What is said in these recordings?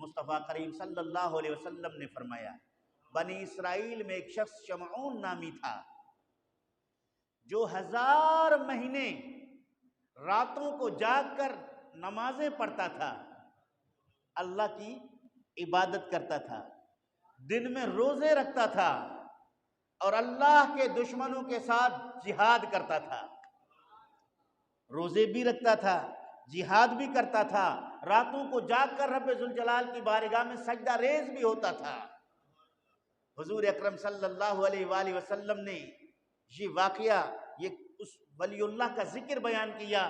مصطفیٰ کریم صلی اللہ علیہ وسلم نے فرمایا، بنی اسرائیل میں ایک شخص شمعون نامی تھا جو 1000 مہینے راتوں کو جاگ کر نمازیں پڑھتا تھا، اللہ کی عبادت کرتا تھا، دن میں روزے رکھتا تھا اور اللہ کے دشمنوں کے ساتھ جہاد کرتا تھا۔ روزے بھی رکھتا تھا، جہاد بھی کرتا تھا، راتوں کو جاگ کر رب ذوالجلال کی بارگاہ میں سجدہ ریز بھی ہوتا تھا۔ حضور اکرم صلی اللہ علیہ وآلہ وسلم نے یہ واقعہ، یہ اس ولی اللہ کا ذکر بیان کیا۔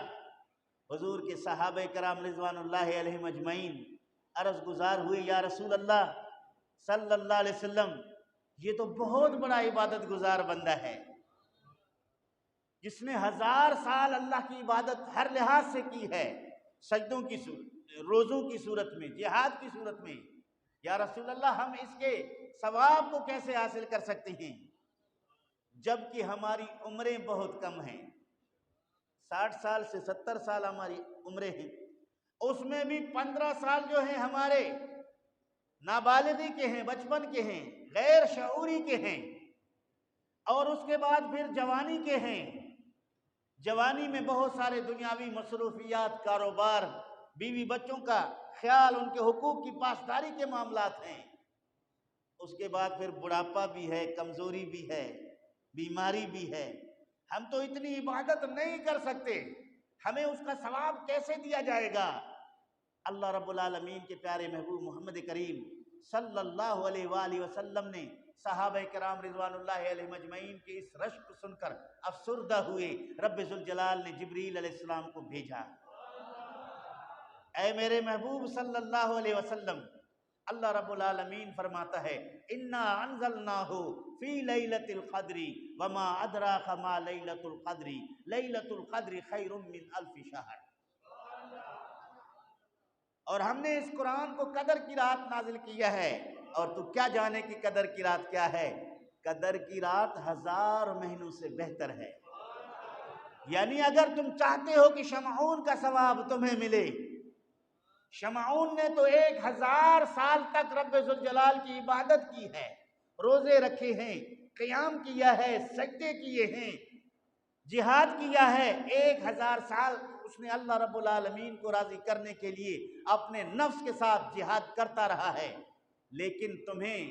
حضور کے صحابہ کرام رضوان اللہ علیہم اجمعین عرض گزار ہوئے، یا رسول اللہ صلی اللہ علیہ وسلم، یہ تو بہت بڑا عبادت گزار بندہ ہے جس نے 1000 سال اللہ کی عبادت ہر لحاظ سے کی ہے، سجدوں کی صورت، روزوں کی صورت میں، جہاد کی صورت میں، یا رسول اللہ ہم اس کے ثواب کو کیسے حاصل کر سکتے ہیں جبکہ ہماری عمریں بہت کم ہیں؟ 60 سال سے 70 سال ہماری عمریں ہیں، اس میں بھی 15 سال جو ہیں ہمارے نابالغی کے ہیں، بچپن کے ہیں، غیر شعوری کے ہیں، اور اس کے بعد پھر جوانی کے ہیں۔ جوانی میں بہت سارے دنیاوی مصروفیات، کاروبار، بیوی بچوں کا خیال، ان کے حقوق کی پاسداری کے معاملات ہیں۔ اس کے بعد پھر بڑھاپا بھی ہے، کمزوری بھی ہے، بیماری بھی ہے۔ ہم تو اتنی عبادت نہیں کر سکتے، ہمیں اس کا ثواب کیسے دیا جائے گا؟ اللہ رب العالمین کے پیارے محبوب محمد کریم صلی اللہ علیہ وآلہ وسلم نے صحابہ کرام رضوان اللہ علیہ مجمعین کے اس رشک کو سن کر افسردہ ہوئے۔ رب ذوالجلال نے جبریل علیہ السلام کو بھیجا، اے میرے محبوب صلی اللہ علیہ وسلم، اللہ رب العالمین فرماتا ہے، انا انزلناہ فی لیلۃ القدر وما ادراک ما لیلۃ القدر لیلۃ القدر خیر من الف شہر۔ اور ہم نے اس قرآن کو قدر کی رات نازل کیا ہے، اور تو کیا جانے کہ قدر کی رات کیا ہے؟ قدر کی رات 1000 مہینوں سے بہتر ہے۔ یعنی اگر تم چاہتے ہو کہ شمعون کا ثواب تمہیں ملے، شمعون نے تو 1000 سال تک رب ذوالجلال کی عبادت کی ہے، روزے رکھے ہیں، قیام کیا ہے، سجدے کیے ہیں، جہاد کیا ہے۔ 1000 سال اس نے اللہ رب العالمین کو راضی کرنے کے لیے اپنے نفس کے ساتھ جہاد کرتا رہا ہے، لیکن تمہیں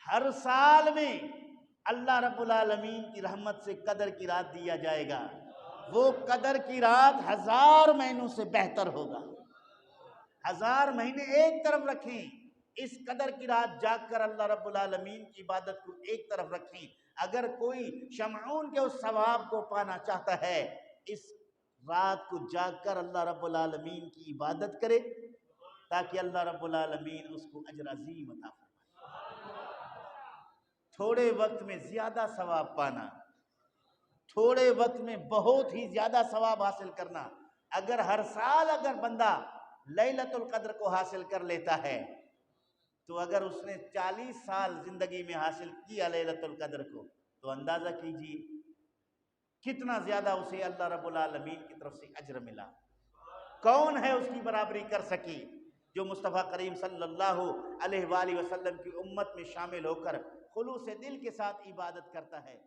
ہر سال میں اللہ رب العالمین کی رحمت سے قدر کی رات دیا جائے گا۔ وہ قدر کی رات 1000 مہینوں سے بہتر ہوگا۔ 1000 مہینے ایک طرف رکھیں، اس قدر کی رات جاگ کر اللہ رب العالمین کی عبادت کو ایک طرف رکھیں۔ اگر کوئی شمعون کے اس ثواب کو پانا چاہتا ہے، اس رات کو جاگ کر اللہ رب العالمین کی عبادت کرے تاکہ اللہ رب العالمین اس کو اجر عظیم عطا فرمائے۔ تھوڑے وقت میں زیادہ ثواب پانا، تھوڑے وقت میں بہت ہی زیادہ ثواب حاصل کرنا۔ اگر ہر سال اگر بندہ لیلۃ القدر کو حاصل کر لیتا ہے تو اگر اس نے 40 سال زندگی میں حاصل کیا لیلۃ القدر کو، تو اندازہ کیجئے کتنا زیادہ اسے اللہ رب العالمین کی طرف سے اجر ملا۔ کون ہے اس کی برابری کر سکی جو مصطفیٰ کریم صلی اللہ علیہ وآلہ وسلم کی امت میں شامل ہو کر خلوص دل کے ساتھ عبادت کرتا ہے؟